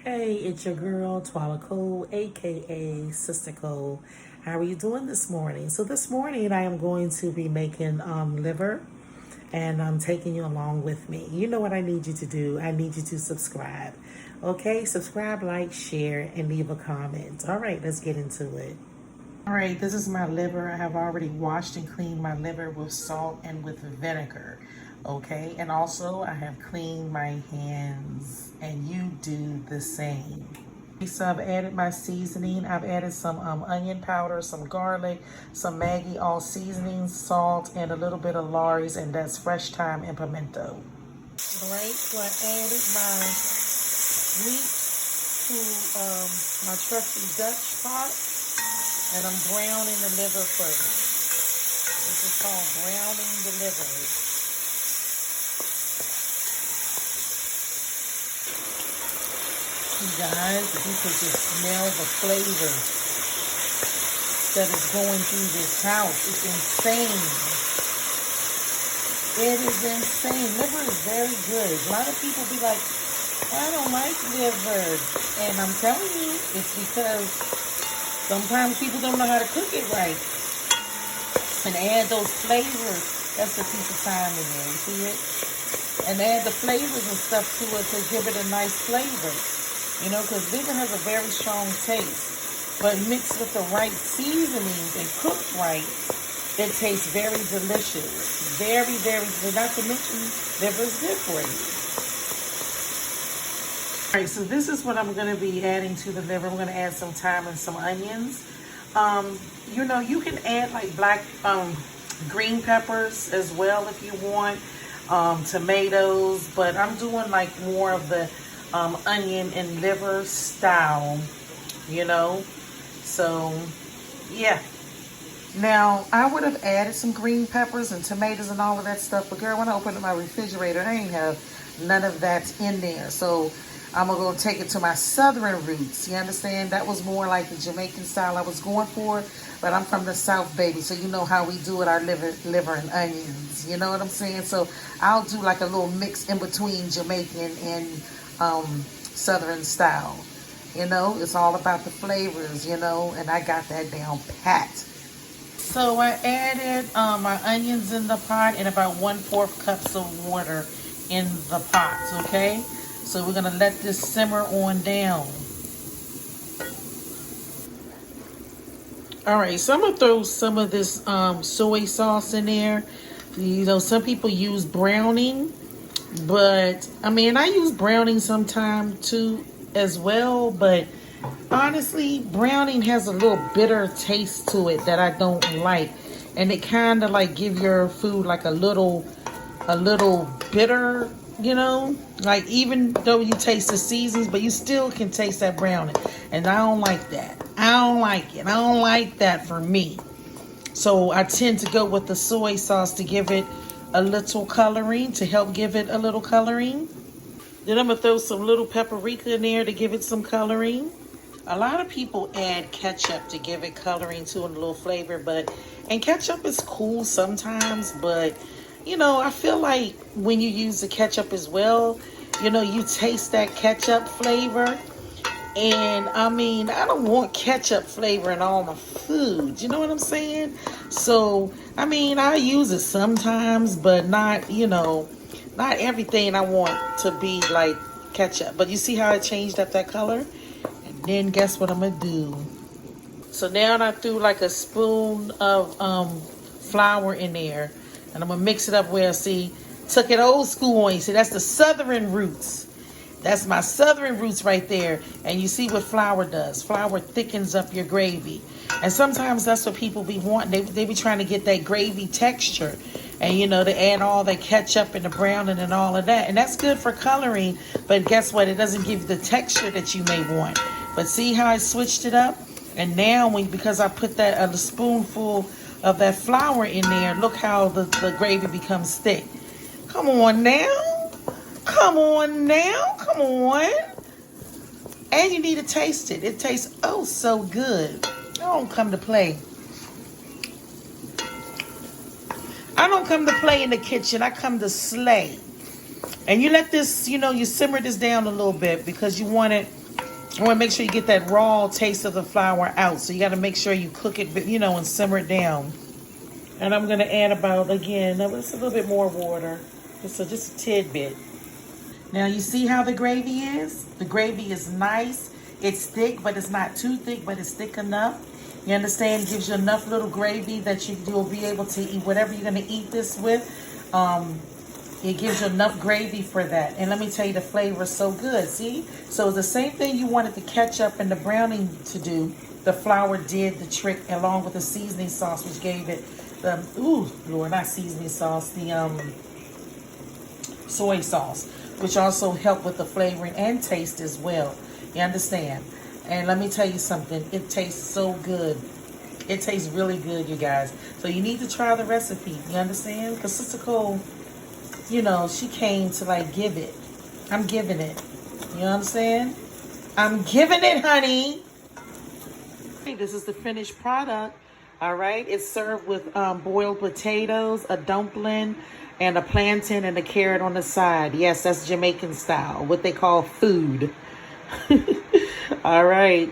Hey, it's your girl, Twala Cole, aka Sister Cole. How are you doing this morning? So, this morning I am going to be making liver and I'm taking you along with me. You know what I need you to do? I need you to subscribe. Okay, subscribe, like, share, and leave a comment. All right, let's get into it. All right, this is my liver. I have already washed and cleaned my liver with salt and with vinegar. Okay, and also I have cleaned my hands, and you do the same. So I've added my seasoning. I've added some onion powder, some garlic, some Maggi all seasoning, salt, and a little bit of Lawry's, and that's fresh thyme and pimento. All right, so I added my meat to my trusty Dutch pot. And I'm browning the liver first. This is called browning the liver. You guys, if you could just smell the flavor that is going through this house. It's insane. It is insane. Liver is very good. A lot of people be like, I don't like liver. And I'm telling you, it's because sometimes people don't know how to cook it right. And add those flavors. That's a piece of thyme in there. You see it? And add the flavors and stuff to it to give it a nice flavor. You know, because liver has a very strong taste. But mixed with the right seasonings and cooked right, it tastes very delicious. Very, very good. Not to mention, liver is good for you. All right, so this is what I'm going to be adding to the liver. I'm going to add some thyme and some onions. You know, you can add like black green peppers as well if you want, tomatoes, but I'm doing like more of the onion and liver style, you know. So yeah, now I would have added some green peppers and tomatoes and all of that stuff, but girl, when I opened up my refrigerator, I ain't have none of that in there. So I'm going to go take it to my southern roots. You understand? That was more like the Jamaican style I was going for. But I'm from the South, baby. So you know how we do it, our liver and onions. You know what I'm saying? So I'll do like a little mix in between Jamaican and southern style. You know, it's all about the flavors, you know. And I got that down pat. So I added my onions in the pot and about 1/4 cups of water in the pot, okay? So we're going to let this simmer on down. All right, so I'm going to throw some of this soy sauce in there. You know, some people use browning, but I mean, I use browning sometime too as well, but honestly, browning has a little bitter taste to it that I don't like. And it kind of like give your food like a little bitter, you know, like even though you taste the seasons, but you still can taste that browning, and I don't like that. I don't like it. I don't like that for me. So I tend to go with the soy sauce to give it a little coloring, to help give it a little coloring. Then I'm gonna throw some little paprika in there to give it some coloring. A lot of people add ketchup to give it coloring too and a little flavor, and ketchup is cool sometimes, but you know, I feel like when you use the ketchup as well, you know, you taste that ketchup flavor. And I mean, I don't want ketchup flavor in all my food. You know what I'm saying? So, I mean, I use it sometimes, but not, you know, not everything I want to be like ketchup. But you see how it changed up that color? And then guess what I'm going to do? So now I threw like a spoon of flour in there. And I'm going to mix it up well. See, took it old school on you. See, that's the southern roots. That's my southern roots right there. And you see what flour does. Flour thickens up your gravy. And sometimes that's what people be wanting. They be trying to get that gravy texture. And, you know, they add all that ketchup and the browning and all of that. And that's good for coloring. But guess what? It doesn't give you the texture that you may want. But see how I switched it up? And now, because I put that a spoonful of that flour in there, look how the gravy becomes thick. Come on now. Come on now. Come on. And you need to taste it. It tastes oh so good. I don't come to play. I don't come to play in the kitchen. I come to slay. And you let this, you know, you simmer this down a little bit because you want it I want to make sure you get that raw taste of the flour out. So you got to make sure you cook it, and simmer it down. And I'm going to add about, again, just a little bit more water. Just a tidbit. Now you see how the gravy is? The gravy is nice. It's thick, but it's not too thick, but it's thick enough. You understand? It gives you enough little gravy that you'll be able to eat whatever you're going to eat this with. It gives you enough gravy for that. And let me tell you, the flavor is so good. See? So the same thing you wanted the ketchup and the browning to do, the flour did the trick along with the seasoning sauce, which gave it the, ooh, Lord, not seasoning sauce, the soy sauce, which also helped with the flavoring and taste as well. You understand? And let me tell you something. It tastes so good. It tastes really good, you guys. So you need to try the recipe. You understand? Because Sister Cole, she came to like give it. I'm giving it. You understand? I'm giving it, honey. This is the finished product. All right. It's served with boiled potatoes, a dumpling, and a plantain and a carrot on the side. Yes, that's Jamaican style. What they call food. All right.